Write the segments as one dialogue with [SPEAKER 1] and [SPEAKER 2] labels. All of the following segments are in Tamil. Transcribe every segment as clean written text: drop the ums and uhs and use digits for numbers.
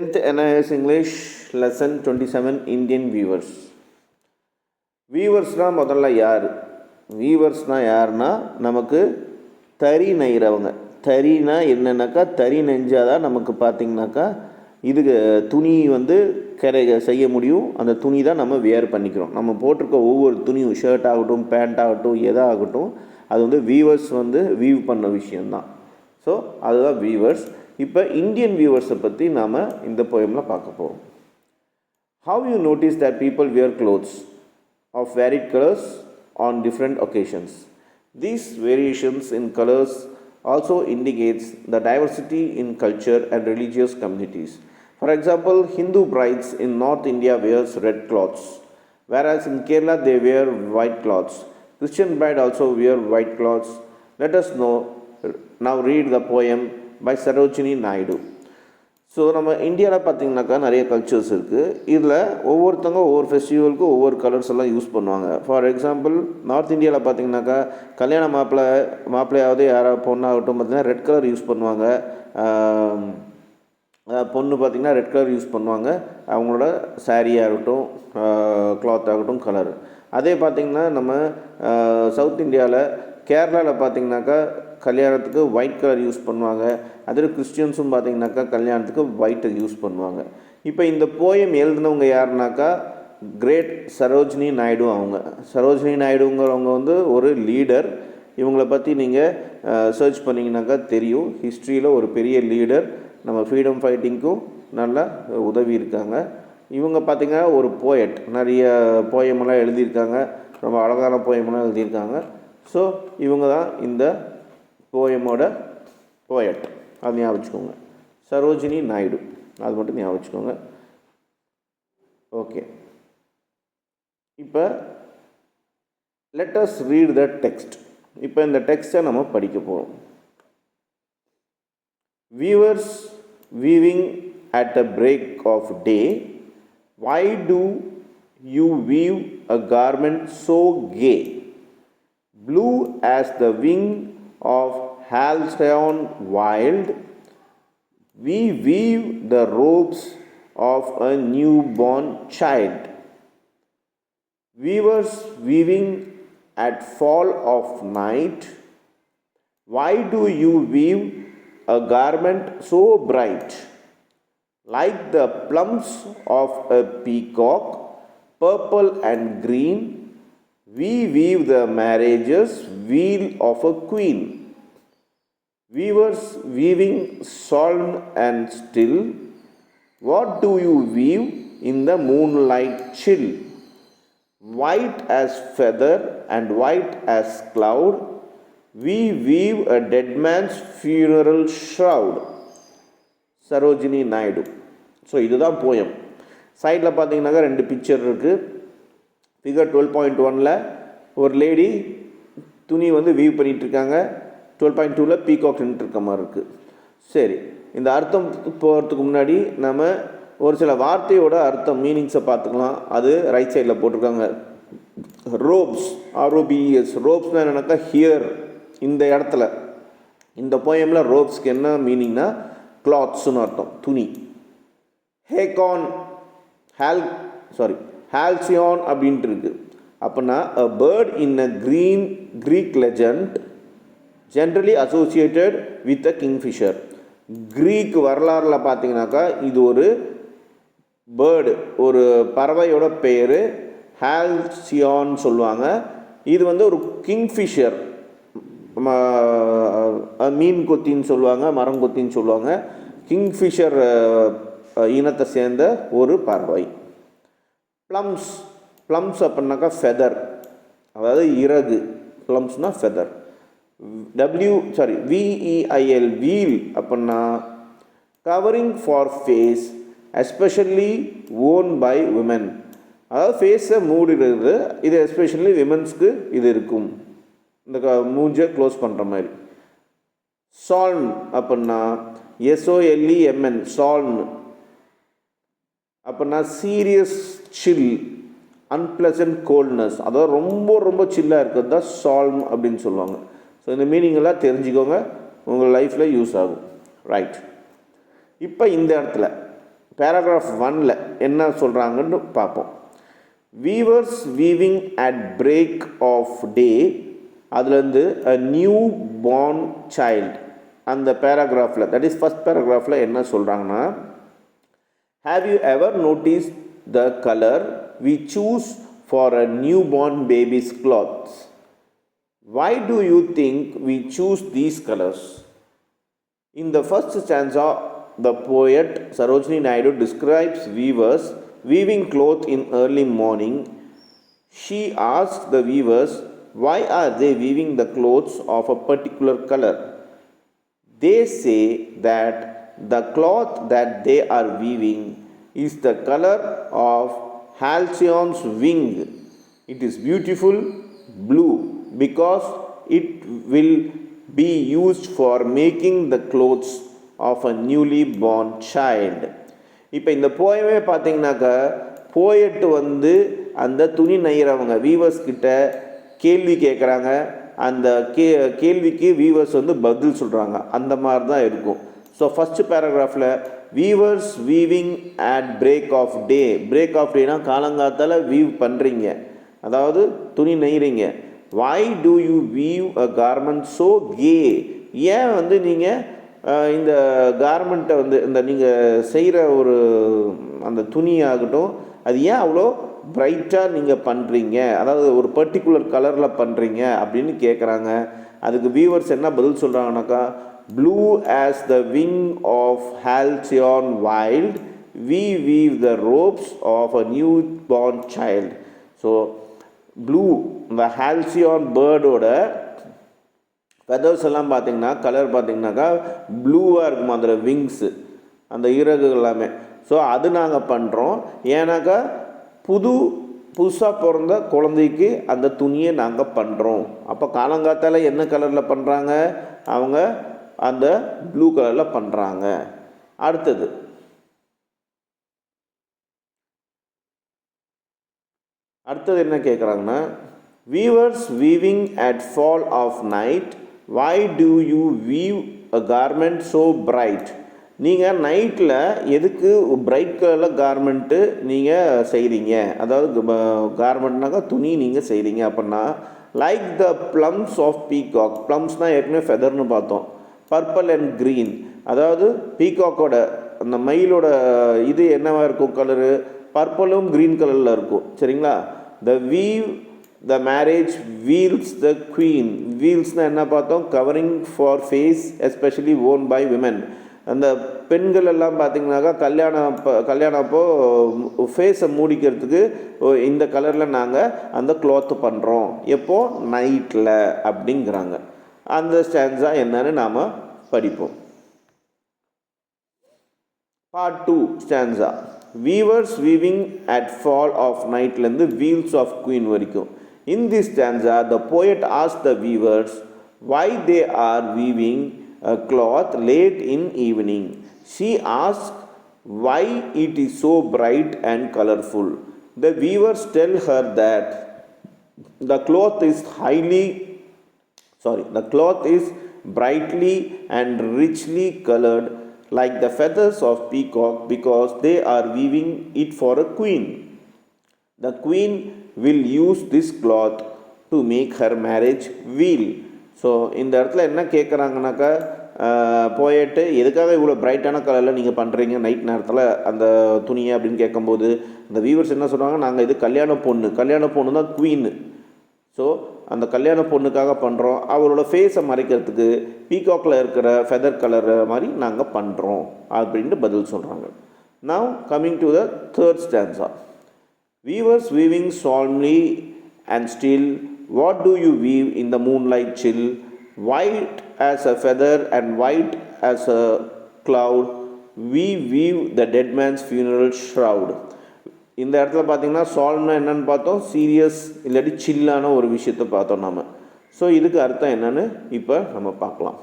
[SPEAKER 1] 10th NIS English lesson 27 Indian viewers. வியூவர்ஸ்னால் முதல்ல யார்? வியூவர்ஸ்னால் யாருன்னா நமக்கு தறி நெய்கிறவங்க. தறினா என்னென்னாக்கா தறி நெஞ்சால் தான் நமக்கு பார்த்திங்கனாக்கா இதுக்கு துணி செய்ய முடியும். அந்த துணி தான் நம்ம வேர் பண்ணிக்கிறோம். நம்ம போட்டிருக்க ஒவ்வொரு துணியும் ஷர்ட் ஆகட்டும், பேண்ட் ஆகட்டும், எதாகட்டும், அது வியூவர்ஸ் வியூ பண்ண விஷயந்தான். ஸோ அதுதான் வியூவர்ஸ். இப்போ இந்தியன் வியூவர்ஸை பற்றி நாம் இந்த போயமில் பார்க்க போகிறோம். How you notice that people wear clothes of varied colors on different occasions. These variations in colors also indicates the diversity in culture and religious communities. For example, Hindu brides in North India wears red cloths, whereas in Kerala they wear white cloths. Christian bride also wear white cloths. Let us now read the poem by Sarojini Naidu. So நம்ம இந்தியாவில் பார்த்திங்கனாக்கா நிறைய கல்ச்சர்ஸ் இருக்குது. இதில் ஒவ்வொருத்தவங்க ஒவ்வொரு ஃபெஸ்டிவலுக்கும் ஒவ்வொரு கலர்ஸ் எல்லாம் யூஸ் பண்ணுவாங்க. ஃபார் எக்ஸாம்பிள், நார்த் இந்தியாவில் பார்த்திங்கனாக்கா கல்யாண மாப்பிள்ளையாவது யாராவது பொண்ணாகட்டும் பார்த்திங்கன்னா ரெட் கலர் யூஸ் பண்ணுவாங்க. பொண்ணு பார்த்திங்கன்னா ரெட் கலர் யூஸ் பண்ணுவாங்க, அவங்களோட சாரீ ஆகட்டும், கிளாத் ஆகட்டும், கலர். அதே பார்த்திங்கன்னா நம்ம சவுத் இந்தியாவில் கேரளாவில் பார்த்திங்கனாக்கா கல்யாணத்துக்கு ஒயிட் கலர் யூஸ் பண்ணுவாங்க. அதில் கிறிஸ்டியன்ஸும் பார்த்திங்கனாக்கா கல்யாணத்துக்கு ஒயிட்டை யூஸ் பண்ணுவாங்க. இப்போ இந்த போயம் எழுதினவங்க யாருனாக்கா கிரேட் சரோஜினி நாயுடு. சரோஜினி நாயுடுங்கிறவங்க ஒரு லீடர். இவங்களை பற்றி நீங்கள் சர்ச் பண்ணிங்கனாக்கா தெரியும். ஹிஸ்ட்ரியில் ஒரு பெரிய லீடர். நம்ம ஃப்ரீடம் ஃபைட்டிங்க்கும் நல்லா உதவி இருக்காங்க. இவங்க பார்த்திங்கன்னா ஒரு போயட். நிறைய போயமெல்லாம் எழுதியிருக்காங்க. ரொம்ப அழகான போயமெல்லாம் எழுதியிருக்காங்க. ஸோ இவங்க தான் இந்த போயமோட போயட். அது ஞாபகம் வச்சுக்கோங்க, சரோஜினி நாயுடு. அது மட்டும் ஞாபகம் வச்சுக்கோங்க. ஓகே, இப்போ let us read the text. இப்போ இந்த டெக்ஸ்ட்டை நம்ம படிக்க போகிறோம். Viewers weaving at a break of day, why do you weave a garment so gay, blue as the wing of Halcyon wild? We weave the robes of a newborn child. Weavers weaving at fall of night, why do you weave a garment so bright? Like the plums of a peacock, purple and green, we weave the marriage's wheel of a queen. Weavers weaving solemn and still, what do you weave in the moonlight chill? White as feather and white as cloud, we weave a dead man's funeral shroud. Sarojini Naidu. So இதுதான் போயம். சைடில் பார்த்தீங்கன்னாக்கா 2 பிக்சர் இருக்குது. ஃபிகர் 12.1 ஒரு லேடி துணி வீவ் பண்ணிகிட்ருக்காங்க. 12.2 பீகாக் நின்றுருக்க மாதிரி இருக்குது. சரி, இந்த அர்த்தம் போகிறதுக்கு முன்னாடி நம்ம ஒரு சில வார்த்தையோட அர்த்தம் மீனிங்ஸை பார்த்துக்கலாம். அது ரைட் சைடில் போட்டிருக்காங்க. Ropes, ROBES. ரோப்ஸ்னால் என்னன்னாக்கா ஹியர், இந்த இடத்துல. இந்த போயமில் ரோப்ஸ்க்கு என்ன மீனிங்னா கிளாத்ஸ்னு அர்த்தம், துணி. ஹேகான் ஹால்சியான் அப்படின்ட்டு இருக்குது. அப்படின்னா a bird in a Greek legend generally associated with a kingfisher. Greek வரலாறில் பார்த்தீங்கன்னாக்கா இது ஒரு பேர்டு, ஒரு பறவையோட பேர் ஹால்சியான் சொல்லுவாங்க. இது ஒரு கிங்ஃபிஷர், மீன் கொத்தின்னு சொல்லுவாங்க, மரம் கொத்தின்னு சொல்லுவாங்க. கிங்ஃபிஷர் இனத்தை சேர்ந்த ஒரு பறவை. ப்ளம்ஸ் அப்படின்னாக்கா ஃபெதர், அதாவது இறகு. ப்ளம்ஸ்னால் ஃபெதர். VEIL வீல் அப்படின்னா covering for face, especially worn by women. அதாவது ஃபேஸை மூடிடுறது. இது எஸ்பெஷலி விமன்ஸ்க்கு இது இருக்கும், இந்த மூஞ்சை க்ளோஸ் பண்ணுற மாதிரி. சால்ம் அப்படின்னா SOLEMN, சால்ம் அப்படின்னா சீரியஸ் சில், அன்பிளசன்ட் கோல்ட்னஸ், அதாவது ரொம்ப ரொம்ப சில்லாக இருக்கிறது தான் சால்ம் அப்படின்னு சொல்லுவாங்க. ஸோ இந்த மீனிங்கெல்லாம் தெரிஞ்சுக்கோங்க, உங்கள் லைஃப்பில் யூஸ் ஆகும். ரைட். இப்போ இந்த இடத்துல பேராகிராஃப் 1ல் என்ன சொல்கிறாங்கன்னு பார்ப்போம். Weavers weaving at break of day, அதுலேருந்து அ நியூ பார்ன் சைல்டு. அந்த பேராகிராஃபில், தட் இஸ் ஃபஸ்ட் பேராகிராஃபில் என்ன சொல்கிறாங்கன்னா, have you ever noticed the color we choose for a newborn baby's clothes? Why do you think we choose these colors? In the first stanza, the poet Sarojini Naidu describes weavers weaving cloth in early morning. She asks the weavers, why are they weaving the clothes of a particular color? They say that the cloth that they are weaving is the color of Halcyon's wing. It is beautiful blue because it will be used for making the clothes of a newly born child. இப்போ இந்த போயமே பார்த்தீங்கன்னாக்கா, போயட்டு வந்து அந்த துணி நெய்கிறவங்க வீவர்ஸ் கிட்ட கேள்வி கேட்குறாங்க. அந்த கேள்விக்கு வீவர்ஸ் வந்து பதில் சொல்கிறாங்க. அந்த மாதிரி தான் இருக்கும். ஸோ ஃபஸ்ட்டு பேராகிராஃபில் weavers weaving at break of day. Break of டேனா காலங்காத்தால் வீவ் பண்ணுறீங்க, அதாவது துணி நெய்கிறீங்க. Why do you weave a garment so gay? ஏன் வந்து நீங்கள் இந்த கார்மெண்ட்டை வந்து இந்த நீங்கள் செய்கிற ஒரு அந்த துணியாகட்டும், அது ஏன் அவ்வளோ பிரைட்டாக நீங்கள் பண்ணுறீங்க, அதாவது ஒரு பர்டிகுலர் கலரில் பண்ணுறீங்க அப்படின்னு கேட்குறாங்க. அதுக்கு வீவர்ஸ் என்ன பதில் சொல்கிறாங்கனாக்கா, blue as the wing of halcyon wild we weave the robes of a new born child. So blue, இந்த ஹால்சியான் பேர்டோட ஃபெதர்ஸ் எல்லாம் பார்த்திங்கன்னா கலர் பார்த்திங்கனாக்கா ப்ளூவாக இருக்குமா, அந்த விங்ஸு, அந்த இறகுகள் எல்லாமே. ஸோ அது நாங்கள் பண்ணுறோம். ஏன்னாக்கா புதுசாக பிறந்த குழந்தைக்கு அந்த துணியை நாங்கள் பண்ணுறோம். அப்போ காலங்காத்தால் என்ன கலரில் பண்ணுறாங்க, அவங்க அந்த ப்ளூ கலரில் பண்ணுறாங்க. அடுத்தது என்ன கேட்குறாங்கன்னா, weavers weaving at fall of night why do you weave a garment so bright? நீங்கள் நைட்டில் எதுக்கு பிரைட் கலரில் கார்மெண்ட்டு நீங்கள் செய்கிறீங்க, அதாவது கார்மெண்ட்னாக்கா துணி நீங்கள் செய்கிறீங்க அப்படின்னா, like the plumes of peacock. ப்ளம்ஸ்னால் ஏற்கனவே ஃபெதர்னு பார்த்தோம். பர்பிள் அண்ட் க்ரீன், அதாவது பீகாக்கோட அந்த மயிலோட இது என்னவாக இருக்கும் கலரு, பர்பிளும் க்ரீன் கலரில் இருக்கும். சரிங்களா? The weave the marriage veils the queen. வீல்ஸ்னால் என்ன பார்த்தோம், covering for face especially worn by women. அந்த பெண்கள் எல்லாம் பார்த்திங்கனாக்கா கல்யாணம் அப்போது ஃபேஸை மூடிக்கிறதுக்கு இந்த கலரில் நாங்கள் அந்த க்ளாத்து பண்ணுறோம். எப்போது, நைட்டில் அப்படிங்கிறாங்க. அந்த ஸ்டான்ஸா என்னன்னு நாம் படிப்போம். Part 2 stanza, weavers weaving at fall of நைட்லேருந்து வீல்ஸ் ஆஃப் குவீன் வரைக்கும். In this stanza, the poet asks the weavers why they are weaving a cloth late in evening. She asks why it is so bright and colorful. The weavers tell her that the cloth is brightly and richly colored like the feathers of peacock because they are weaving it for a queen. The queen will use this cloth to make her marriage wheel. So இந்த இடத்துல என்ன கேட்குறாங்கனாக்கா, போயிட்டு எதுக்காக இவ்வளோ பிரைட்டான கலரில் நீங்கள் பண்ணுறீங்க நைட் நேரத்தில் அந்த துணியை அப்படின்னு கேட்கும்போது, இந்த வீவர்ஸ் என்ன சொல்கிறாங்க, நாங்கள் இது கல்யாண பொண்ணு தான் குவீனு. ஸோ அந்த கல்யாண பொண்ணுக்காக பண்ணுறோம், அவரோட ஃபேஸை மறைக்கிறதுக்கு பீகாக்கில் இருக்கிற ஃபெதர் கலர் மாதிரி நாங்கள் பண்ணுறோம் அப்படின்ட்டு பதில் சொல்கிறாங்க. Now coming to the third stanza. Weavers weaving solemnly and still, what do you weave in the moonlight chill? White as a feather and white as a cloud, we weave the dead man's funeral shroud. இந்த இடத்துல பார்த்தீங்கன்னா சால்ம்னா என்னென்னு பார்த்தோம், சீரியஸ் இல்லாட்டி சில்லான ஒரு விஷயத்தை பார்த்தோம் நாம். ஸோ இதுக்கு அர்த்தம் என்னன்னு இப்போ நம்ம பார்க்கலாம்.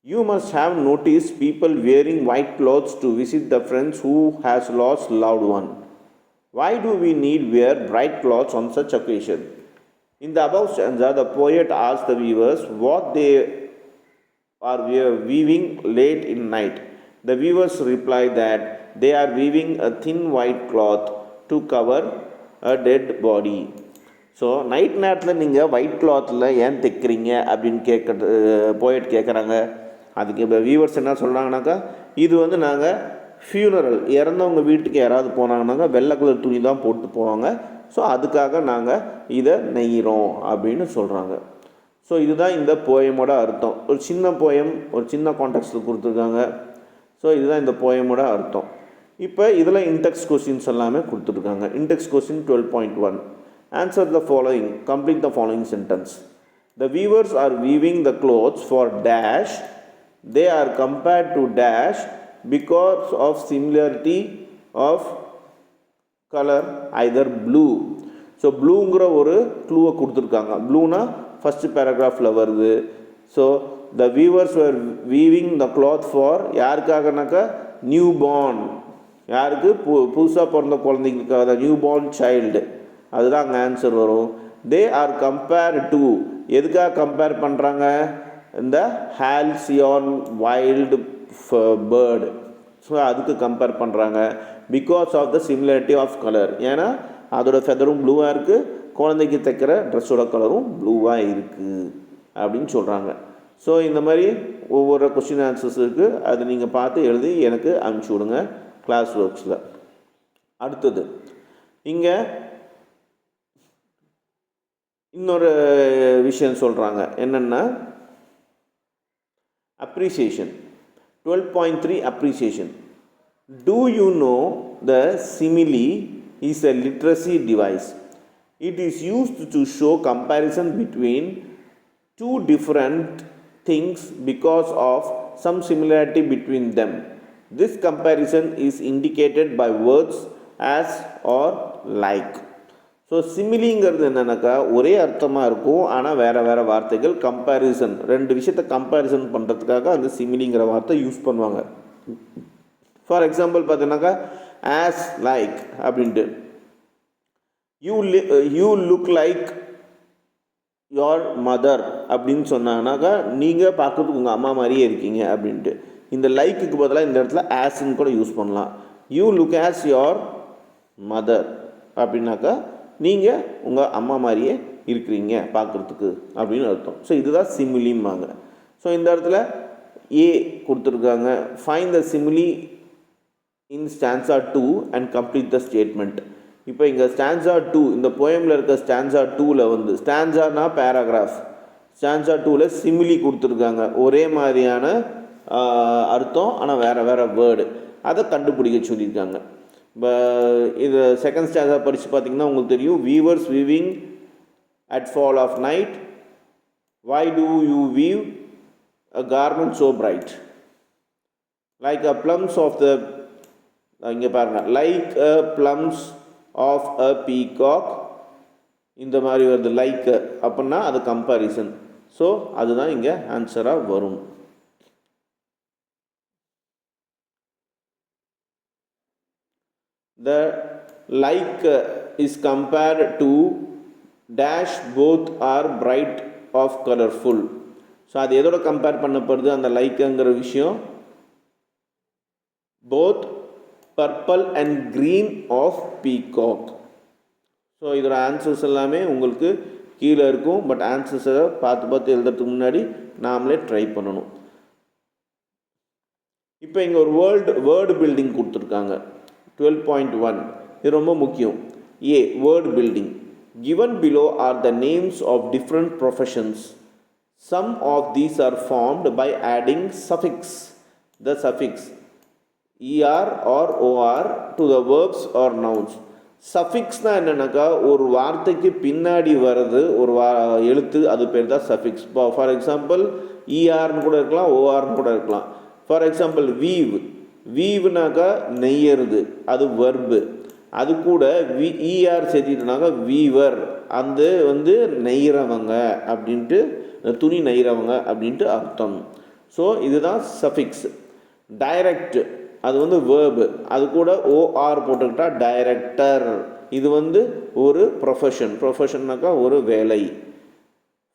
[SPEAKER 1] You must have noticed people wearing white clothes to visit the friends who has lost loved one. Why do we need wear bright clothes on such occasion? In the above stanza, the poet asks the weavers what they are weaving late in night. The weavers reply that they are weaving a thin white cloth to cover a dead body. So night நேரத்தில் நீங்கள் ஒயிட் கிளாத்தில் ஏன் தைக்கிறீங்க அப்படின்னு போயிட்டு கேட்குறாங்க. அதுக்கு இப்போ வியூவர்ஸ் என்ன சொல்கிறாங்கனாக்கா, இது வந்து நாங்கள் ஃபியூனரல், இறந்தவங்க வீட்டுக்கு யாராவது போனாங்கன்னாக்கா வெள்ளை கலர் துணி தான் போட்டு போவாங்க. ஸோ அதுக்காக நாங்கள் இதை நெய்கிறோம் அப்படின்னு சொல்கிறாங்க. ஸோ இதுதான் இந்த போயமோட அர்த்தம். ஒரு சின்ன போயம், ஒரு சின்ன கான்டெக்ஸ்டில் கொடுத்துருக்காங்க. ஸோ இதுதான் இந்த போயமோட அர்த்தம். இப்போ இதில் இன்டெக்ஸ் கொஸ்டின்ஸ் எல்லாமே கொடுத்துருக்காங்க. Index question 12.1. Answer the following. Complete the following sentence. The weavers are weaving the clothes for dash. They are compared to dash because of similarity of color, either blue. So ப்ளூங்கிற ஒரு க்ளூவை கொடுத்துருக்காங்க. ப்ளூனா ஃபஸ்ட்டு பேராகிராஃபில் வருது. So the weavers were weaving the cloth for யாருக்காகனாக்கா நியூ பார்ன், யாருக்கு புதுசாக பிறந்த குழந்தைங்களுக்காக தான், நியூ பார்ன் சைல்டு. அதுதான் அங்கே ஆன்சர் வரும். தே ஆர் கம்பேர் டு, எதுக்காக கம்பேர் பண்ணுறாங்க, இந்த ஹால்சியான் வைல்டு பேர்டு. ஸோ அதுக்கு கம்பேர் பண்ணுறாங்க. Because of the similarity of colour, ஏன்னா அதோட ஃபெதரும் ப்ளூவாக இருக்குது, குழந்தைக்கு தைக்கிற ட்ரெஸ்ஸோட கலரும் ப்ளூவாக இருக்குது அப்படின்னு சொல்கிறாங்க. ஸோ இந்த மாதிரி ஒவ்வொரு கொஸ்டின் ஆன்சர்ஸ் இருக்குது. அது நீங்கள் பார்த்து எழுதி எனக்கு அனுப்பிச்சி விடுங்க கிளாஸ் ஒர்க்ஸில். அடுத்தது இங்கே இன்னொரு விஷயம் சொல்கிறாங்க. என்னென்னா appreciation. 12.3 appreciation. Do you know the simile is a literacy device? It is used to show comparison between two different things because of some similarity between them. This comparison is indicated by words as or like. So சிமிலிங்கிறது என்னென்னாக்கா ஒரே அர்த்தமாக இருக்கும், ஆனால் வேறு வேறு வார்த்தைகள். கம்பேரிசன், ரெண்டு விஷயத்தை கம்பேரிசன் பண்ணுறதுக்காக அந்த சிமிலிங்கிற வார்த்தை யூஸ் பண்ணுவாங்க. ஃபார் எக்ஸாம்பிள் பார்த்தீங்கன்னாக்கா ஆஸ் லைக் அப்படின்ட்டு, you look like your mother அப்படின்னு சொன்னாங்கனாக்கா நீங்கள் பார்க்குறதுக்கு உங்கள் அம்மா மாதிரியே இருக்கீங்க அப்படின்ட்டு. இந்த லைக்குக்கு பதிலாக இந்த இடத்துல ஆஸ்ன்னு கூட யூஸ் பண்ணலாம். You look as your mother அப்படின்னாக்கா நீங்கள் உங்கள் அம்மா மாதிரியே இருக்கிறீங்க பார்க்குறதுக்கு அப்படின்னு அர்த்தம். ஸோ இதுதான் சிமிலிம்பாங்க. ஸோ இந்த இடத்துல ஏ கொடுத்துருக்காங்க. Find the simile in stanza 2 and complete the statement. இப்போ இங்கே ஸ்டான்ஸா 2, இந்த போயமில் இருக்க ஸ்டான்ஸா 2ல் வந்து ஸ்டான்ஸானா பேராகிராஃப், ஸ்டான்ஸா 2ல் சிமிலி கொடுத்துருக்காங்க. ஒரே மாதிரியான அர்த்தம் ஆனால் வேறு வேறு வேர்டு, அதை கண்டுபிடிக்க சொல்லியிருக்காங்க. இப்போ இது செகண்ட் ஸ்டான்ஸா படித்து பார்த்தீங்கன்னா உங்களுக்கு தெரியும். Weavers weaving at fall of night, why do you weave a garment so bright, like a plumes of the, இங்கே பாருங்கள், like a plumes of a peacock, இந்த மாதிரி வருது லைக் அப்படின்னா அது கம்பேரிசன். ஸோ அதுதான் இங்கே ஆன்சராக வரும். The like is compared to dash, both are bright of colorful. So அது எதோட கம்பேர் பண்ணப்படுது அந்த லைக்குங்கிற விஷயம், both purple and green of peacock. So இதோட ஆன்சர்ஸ் எல்லாமே உங்களுக்கு கீழே இருக்கும். பட் ஆன்சர்ஸை பார்த்து எழுதுறதுக்கு முன்னாடி நாமளே ட்ரை பண்ணணும். இப்போ இங்கே ஒரு வேர்டு பில்டிங் கொடுத்துருக்காங்க. 12.1 இது ரொம்ப முக்கியம். A, word building. Given below are the names of different professions. Some of these are formed by adding suffix, the suffix er or or to the verbs or nouns. சஃபிக்ஸ்னால் என்னென்னாக்கா ஒரு வார்த்தைக்கு பின்னாடி வர்றது ஒரு எழுத்து, அது பேர் தான் சஃபிக்ஸ். ஃபார் எக்ஸாம்பிள் இஆர்னு கூட இருக்கலாம், ஓஆர்னு கூட இருக்கலாம். ஃபார் எக்ஸாம்பிள் வீவ், வீவுனாக்கா நெய்யறது, அது வர்பு. அது கூட இஆர் சேர்த்திட்டுனாக்கா வீவர், அந்த வந்து நெய்கிறவங்க அப்படின்ட்டு, துணி நெய்கிறவங்க அப்படின்ட்டு அர்த்தம். ஸோ இதுதான் சஃபிக்ஸ். டைரக்ட், அது வந்து வேர்பு, அது கூட ஓஆர் போட்டுக்கிட்டா டைரக்டர், இது வந்து ஒரு ப்ரொஃபஷன். ப்ரொஃபஷன்னாக்கா ஒரு வேலை.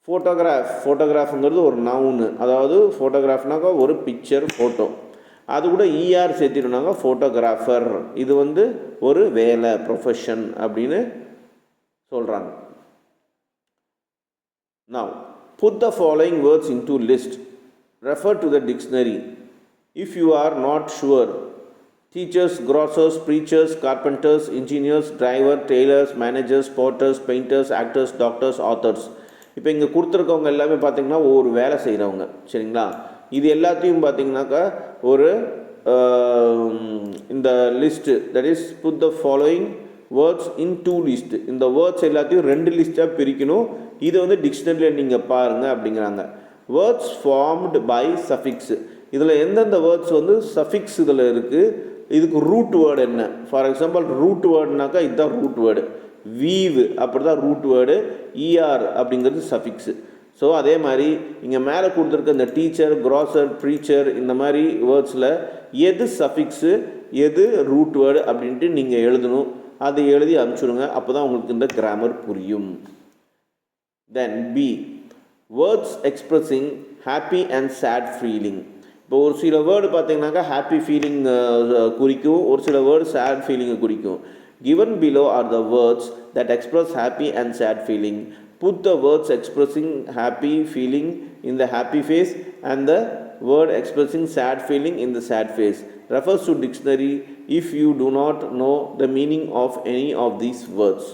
[SPEAKER 1] ஃபோட்டோகிராஃப், ஃபோட்டோகிராஃப்ங்கிறது ஒரு நவுனு, அதாவது ஃபோட்டோகிராஃப்னாக்கா ஒரு பிக்சர், ஃபோட்டோ. அது கூட இஆர் சேர்த்திடுனாங்க ஃபோட்டோகிராஃபர். இது வந்து ஒரு வேலை, ப்ரொஃபஷன் அப்படின்னு சொல்கிறாங்க. Now, put the following words into list. Refer to the dictionary. If you are not sure, teachers, grocers, preachers, carpenters, engineers, driver, tailors, managers, porters, painters, actors, doctors, authors. இப்போ இங்கே கொடுத்துருக்கவங்க எல்லாமே பார்த்திங்கன்னா ஒரு வேலை செய்கிறவங்க, சரிங்களா? இது எல்லாத்தையும் பார்த்திங்கனாக்கா ஒரு இந்த list, that is put the following words in two list. இந்த வேர்ட்ஸ் எல்லாத்தையும் 2 லிஸ்ட்டாக பிரிக்கணும். இதை வந்து டிக்ஷனரியில் நீங்கள் பாருங்கள் அப்படிங்கிறாங்க. Words formed by suffix. இதில் எந்தெந்த வேர்ட்ஸ் வந்து சஃபிக்ஸ் இதில் இருக்குது, இதுக்கு ரூட் வேர்டு என்ன? ஃபார் எக்ஸாம்பிள் ரூட் வேர்டுனாக்கா இதுதான் ரூட் வேர்டு. வீவ் அப்படி தான் ரூட் வேர்டு. இஆர் அப்படிங்கிறது சஃபிக்ஸு. ஸோ அதே மாதிரி இங்கே மேலே கொடுத்துருக்க இந்த டீச்சர், க்ராசர், ப்ரீச்சர் இந்த மாதிரி வேர்ட்ஸில் எது சஃபிக்ஸு எது ரூட் வேர்டு அப்படின்ட்டு நீங்கள் எழுதணும். அதை எழுதி அனுப்பிச்சுடுங்க. அப்போ தான் உங்களுக்கு இந்த கிராமர் புரியும். Then B, words expressing happy and sad feeling. இப்போ ஒரு சில வேர்டு பார்த்தீங்கன்னாக்கா ஹாப்பி ஃபீலிங் குறிக்கும், ஒரு சில வேர்டு சேட் ஃபீலிங்கை குறிக்கும். Given below are the words that express happy and sad feeling. Put the words expressing happy feeling in the happy face and the word expressing sad feeling in the sad face. Refers to dictionary if you do not know the meaning of any of these words.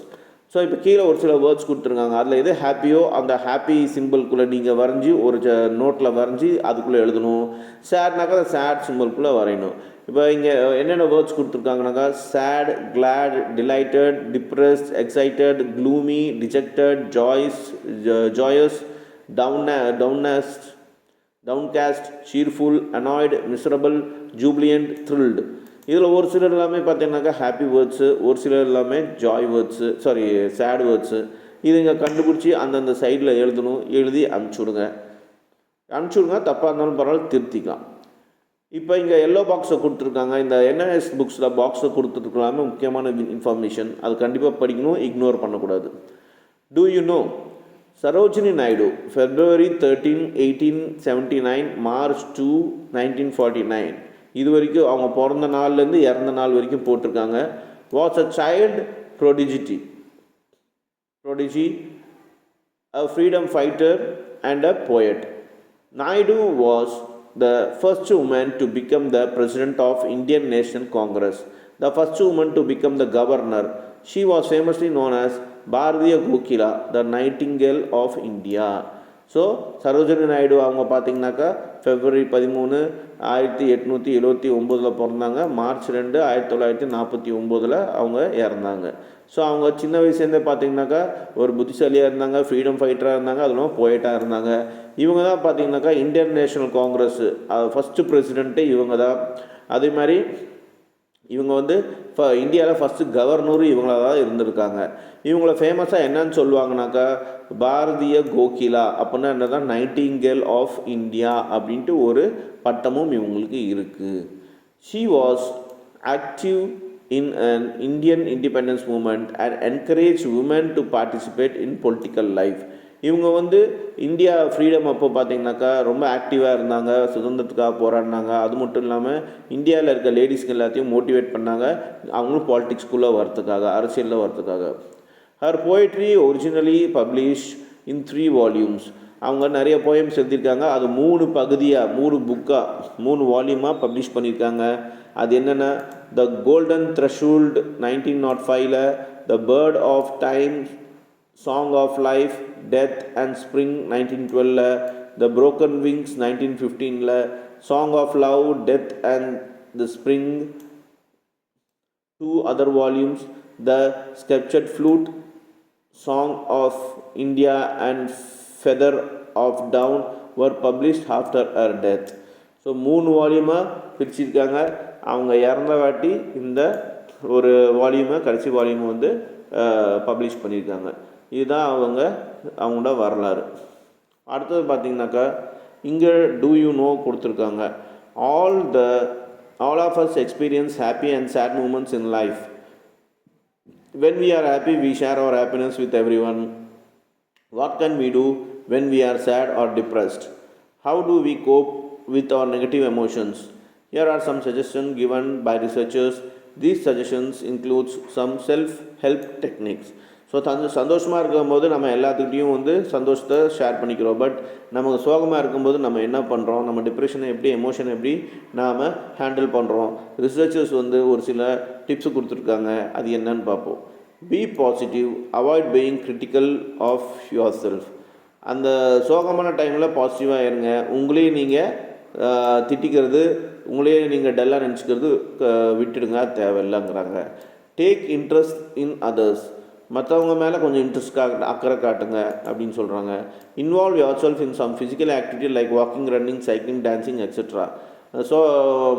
[SPEAKER 1] So இப்போ கீழே ஒரு சில வேர்ட்ஸ் கொடுத்துருக்காங்க. அதில் எது ஹாப்பியோ அந்த ஹாப்பி சிம்பிள்குள்ளே நீங்கள் வரைஞ்சி ஒரு நோட்டில் வரைஞ்சி அதுக்குள்ளே எழுதணும். சேட்னாக்கா அந்த சேட் சிம்பிள்குள்ளே வரையணும். இப்போ இங்கே என்னென்ன வேர்ட்ஸ் கொடுத்துருக்காங்கனாக்கா sad, glad, delighted, depressed, excited, gloomy, dejected, joyous, downcast, cheerful, annoyed, miserable, jubilant, thrilled. இதில் ஒரு சிலர் எல்லாமே பார்த்தீங்கன்னாக்கா ஹாப்பி வேர்ட்ஸு, ஒரு சிலர் எல்லாமே ஜாய் வேர்ட்ஸு, சேட் வேர்ட்ஸு. இது இங்கே கண்டுபிடிச்சி அந்தந்த சைடில் எழுதணும். எழுதி அனுப்பிச்சுடுங்க. தப்பாக இருந்தாலும் பரவாயில்ல, திருத்திக்கலாம். இப்போ இங்கே எல்லோ பாக்ஸை கொடுத்துருக்காங்க. இந்த என்எஸ் புக்ஸில் பாக்ஸை கொடுத்துருக்கலாமே முக்கியமான இன்ஃபர்மேஷன். அது கண்டிப்பாக படிக்கணும், இக்னோர் பண்ணக்கூடாது. Do you know Sarojini Naidu February 13, 1879, March 2, 1949. இது வரைக்கும் அவங்க பிறந்த நாள்லேருந்து இறந்த நாள் வரைக்கும் போட்டிருக்காங்க. Was a child prodigy, a freedom fighter and a poet. Naidu was the first woman to become the president of Indian National Congress, the first woman to become the governor. She was famously known as Bharatiya Kokila, the nightingale of India. So Sarojini Naidu அவங்க பார்த்திங்கனாக்கா February 13, 1879 பிறந்தாங்க. March 2, 1949 அவங்க இறந்தாங்க. ஸோ அவங்க சின்ன வயசுலேருந்தே பார்த்திங்கனாக்கா ஒரு புத்திசாலியாக இருந்தாங்க, ஃப்ரீடம் ஃபைட்டராக இருந்தாங்க, அது இல்லாமல் போய்ட்டாக இருந்தாங்க. இவங்க தான் பார்த்திங்கனாக்கா இந்தியன் நேஷனல் காங்கிரஸ் ஃபஸ்ட்டு பிரசிடெண்ட்டே இவங்க தான். அதே மாதிரி இவங்க வந்து இந்தியாவில் ஃபஸ்ட்டு கவர்னரும் இவங்களாக தான் இருந்திருக்காங்க. இவங்கள ஃபேமஸாக என்னன்னு சொல்லுவாங்கனாக்கா பாரதிய கோகிலா அப்படின்னா என்ன தான் நைட்டிங்கேல் ஆஃப் இந்தியா அப்படின்ட்டு ஒரு பட்டமும் இவங்களுக்கு இருக்குது. She was active in an Indian independence movement and encourage women to participate in political life. இவங்க வந்து இந்தியா ஃப்ரீடம் அப்போ பார்த்திங்கனாக்கா ரொம்ப ஆக்டிவாக இருந்தாங்க, சுதந்திரத்துக்காக போராடினாங்க. அது மட்டும் இல்லாமல் இந்தியாவில் இருக்க லேடிஸ்க்கு எல்லாத்தையும் மோட்டிவேட் பண்ணாங்க, அவங்களும் பாலிட்டிக்ஸ்குள்ளே வரத்துக்காக, அரசியலில் வரத்துக்காக. Her poetry originally publish in 3 volumes. அவங்க நிறைய போயம்ஸ் எழுதியிருக்காங்க. அது 3 பகுதியாக 3 புக்காக 3 வால்யூமாக பப்ளிஷ் பண்ணியிருக்காங்க. அது என்னென்னா the golden threshold 1905, the bird of time, song of life, death and spring 1912, the broken wings 1915, song of love, death and the spring 2 other volumes, the sculptured flute, song of India and feather of down were published after her death. So 3 வால்யூமாக பிரிச்சிருக்காங்க. அவங்க இறந்த வாட்டி இந்த ஒரு வால்யூமை கடைசி வால்யூமை வந்து பப்ளிஷ் பண்ணியிருக்காங்க. இதுதான் அவங்களோட வரலாறு. அடுத்தது பார்த்திங்கனாக்கா இங்கே டூ யூ நோ கொடுத்துருக்காங்க. All of us experience happy and sad moments in life. When we are happy, we share our happiness with everyone. What can we do when we are sad or depressed? How do we cope with our negative emotions? Here are some suggestions given by researchers. These suggestions includes some self-help techniques. So சந்தோஷமாக இருக்கும்போது நம்ம எல்லாத்துக்கிட்டையும் வந்து சந்தோஷத்தை ஷேர் பண்ணிக்கிறோம். பட் நமக்கு சோகமாக இருக்கும்போது நம்ம என்ன பண்ணுறோம், நம்ம டிப்ரெஷனை எப்படி, எமோஷனை எப்படி நாம் ஹேண்டில் பண்ணுறோம். ரிசர்ச்சர்ஸ் வந்து ஒரு சில டிப்ஸ் கொடுத்துருக்காங்க. அது என்னன்னு பார்ப்போம். Be positive, avoid being critical of yourself. அந்த சோகமான டைமில் பாசிட்டிவாக இருங்க. உங்களையும் நீங்கள் திட்டிக்கிறது, உங்களையே நீங்கள் டல்லாக நினச்சிக்கிறது விட்டுடுங்க, தேவையில்லைங்கிறாங்க. Take interest in others. மற்றவங்க மேலே கொஞ்சம் அக்கறை காட்டுங்க அப்படின்னு சொல்கிறாங்க. Involve yourself in some physical activity like walking, running, cycling, dancing etcetera. So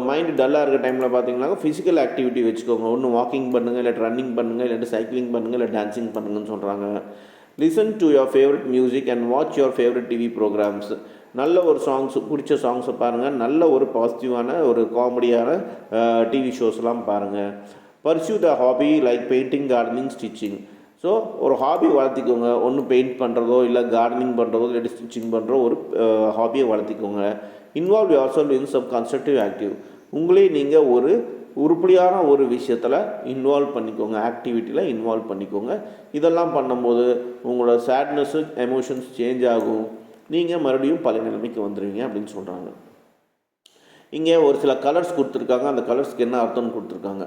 [SPEAKER 1] mind டல்லாக இருக்க டைமில் பார்த்தீங்கன்னா ஃபிசிக்கல் ஆக்டிவிட்டி வச்சுக்கோங்க. ஒன்று வாக்கிங் பண்ணுங்கள், இல்லாட்டி ரன்னிங் பண்ணுங்கள், இல்லாட்டி சைக்கிளிங் பண்ணுங்கள், இல்லை டான்சிங் பண்ணுங்கன்னு சொல்கிறாங்க. Listen to your favourite music and watch your favourite TV programmes. நல்ல ஒரு சாங்ஸ், பிடிச்ச சாங்ஸை பாருங்கள். நல்ல ஒரு பாசிட்டிவான ஒரு காமெடியான டிவி ஷோஸ்லாம் பாருங்கள். Pursue the hobby like painting, gardening, stitching. So ஒரு ஹாபி வளர்த்திக்கோங்க. ஒன்று பெயிண்ட் பண்ணுறதோ, இல்லை கார்டனிங் பண்ணுறதோ, இல்லாட்டி ஸ்டிச்சிங் பண்ணுறோ ஒரு ஹாபியை வளர்த்திக்கோங்க. Involve yourself in some constructive active. உங்களே நீங்கள் ஒரு உருப்படியான ஒரு விஷயத்தில் இன்வால்வ் பண்ணிக்கோங்க, ஆக்டிவிட்டியில் இன்வால்வ் பண்ணிக்கோங்க. இதெல்லாம் பண்ணும்போது உங்களோட சேட்னஸ்ஸு, எமோஷன்ஸ் சேஞ்ச் ஆகும். நீங்கள் மறுபடியும் பழைய நிலைமைக்கு வந்துடுவீங்க அப்படின்னு சொல்கிறாங்க. இங்கே ஒரு சில கலர்ஸ் கொடுத்துருக்காங்க. அந்த கலர்ஸ்க்கு என்ன அர்த்தம்னு கொடுத்துருக்காங்க.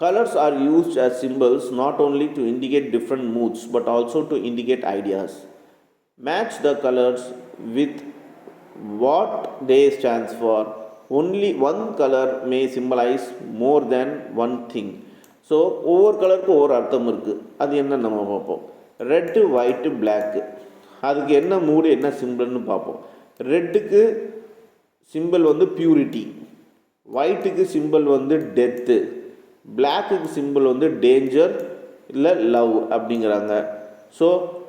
[SPEAKER 1] Colors are used as symbols not only to indicate different moods but also to indicate ideas. Match the colors with what they stands for. Only one color may symbolize more than one thing. So ஒவ்வொரு கலருக்கும் ஒவ்வொரு அர்த்தம் இருக்குது. அது என்ன நம்ம பார்ப்போம். Red, white, black. அதுக்கு என்ன மூடு, என்ன சிம்பிள்னு பார்ப்போம். ரெட்டுக்கு சிம்பிள் வந்து பியூரிட்டி, ஒயிட்டுக்கு சிம்பிள் வந்து டெத்து, பிளாக்குக்கு சிம்பிள் வந்து டேஞ்சர் இல்லை லவ் அப்படிங்கிறாங்க. ஸோ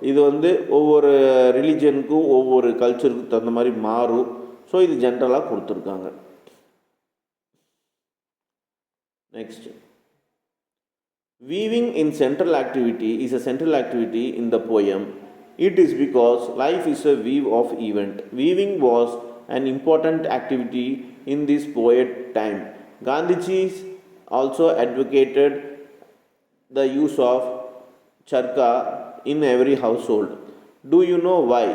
[SPEAKER 1] இது வந்து ஒவ்வொரு ரிலிஜனுக்கும் ஒவ்வொரு கல்ச்சருக்கும் தகுந்த மாதிரி மாறும். ஸோ இது ஜென்ரலாக கொடுத்துருக்காங்க. Next, weaving in central activity is a central activity in the poem. It is because life is a weave of event. Weaving was an important activity in this poet time. Gandhiji also advocated the use of charkha in every household. Do you know why?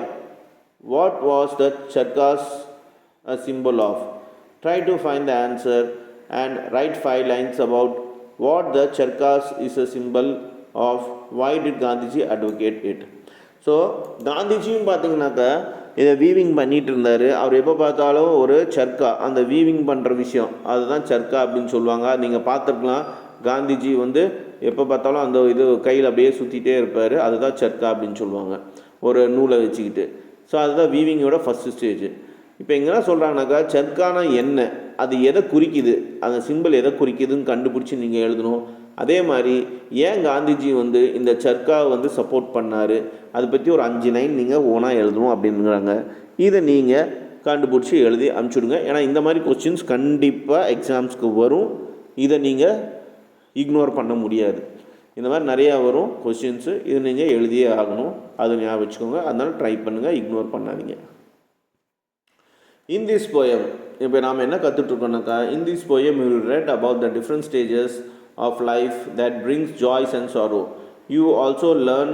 [SPEAKER 1] What was the charkha's a symbol of? Try to find the answer and write 5 lines about what the charkha's is a symbol of. Why did Gandhiji advocate it? So காந்திஜியும் பார்த்தீங்கன்னாக்கா இதை வீவிங் பண்ணிகிட்டு இருந்தார். அவர் எப்போ பார்த்தாலும் ஒரு சர்க்கா, அந்த வீவிங் பண்ணுற விஷயம் அதுதான் சர்க்கா அப்படின்னு சொல்லுவாங்க. நீங்கள் பார்த்துருக்கலாம், காந்திஜி வந்து எப்போ பார்த்தாலும் அந்த இது கையில் அப்படியே சுற்றிகிட்டே இருப்பார். அதுதான் சர்க்கா அப்படின்னு சொல்லுவாங்க, ஒரு நூலை வச்சுக்கிட்டு. ஸோ அதுதான் வீவிங்கோட ஃபஸ்ட்டு ஸ்டேஜ். இப்போ எங்கன்னா சொல்கிறாங்கனாக்கா சர்க்கானா என்ன, அது எதை குறிக்குது, அந்த சிம்பிள் எதை குறிக்குதுன்னு கண்டுபிடிச்சி நீங்கள் எழுதணும். அதே மாதிரி ஏன் காந்திஜி வந்து இந்த சர்க்காவை வந்து சப்போர்ட் பண்ணார், அதை பற்றி ஒரு 5 லைன் நீங்கள் ஓனாக எழுதணும் அப்படிங்கிறாங்க. இதை நீங்கள் கண்டுபிடிச்சி எழுதி அனுப்பிச்சுடுங்க. ஏன்னா இந்த மாதிரி கொஸ்டின்ஸ் கண்டிப்பாக எக்ஸாம்ஸ்க்கு வரும். இதை நீங்கள் இக்னோர் பண்ண முடியாது. இந்த மாதிரி நிறையா வரும் கொஸ்டின்ஸு. இது நீங்கள் எழுதியே ஆகணும். அதை ஞாபகம் வச்சுக்கோங்க. அதனால் ட்ரை பண்ணுங்கள், இக்னோர் பண்ணாதீங்க. இன் திஸ் போயம் இப்போ நாம் என்ன கற்றுட்ருக்கோம்னாக்கா, in this poem you will read about the different stages of life that brings joys and sorrow. You also learn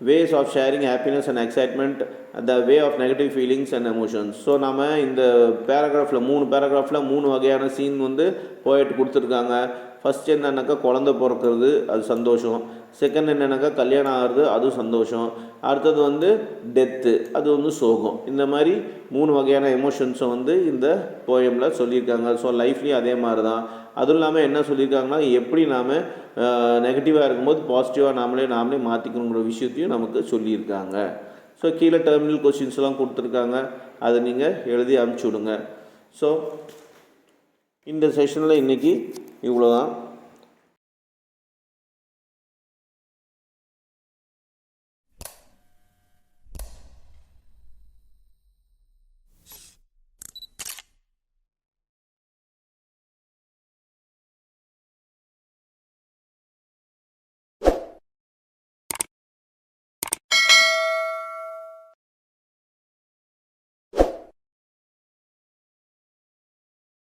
[SPEAKER 1] ways of sharing happiness and excitement, the way of negative feelings and emotions. So நம்ம இந்த பேராகிராஃபில் 3 பேராகிராஃபில் 3 வகையான சீன் வந்து போயிட்டு கொடுத்துருக்காங்க. ஃபஸ்ட் என்னன்னாக்கா குழந்தை பிறக்கிறது, அது சந்தோஷம். செகண்ட் என்னன்னாக்கா கல்யாணம் ஆகிறது, அதுவும் சந்தோஷம். அடுத்தது வந்து டெத்து, அது வந்து சோகம். இந்த மாதிரி 3 வகையான எமோஷன்ஸை வந்து இந்த போயமில் சொல்லியிருக்காங்க. ஸோ லைஃப்லேயும் அதே மாதிரி தான். அதுவும் இல்லாமல் என்ன சொல்லியிருக்காங்கன்னா, எப்படி நாம் நெகட்டிவாக இருக்கும்போது பாசிட்டிவாக நாமளே மாற்றிக்கணுங்கிற விஷயத்தையும் நமக்கு சொல்லியிருக்காங்க. ஸோ கீழே டெர்மினல் கொஸ்டின்ஸ்லாம் கொடுத்துருக்காங்க, அதை நீங்கள் எழுதி அனுப்பிச்சி விடுங்க. ஸோ இந்த செஷனில் இன்றைக்கி இவ்வளோ தான்.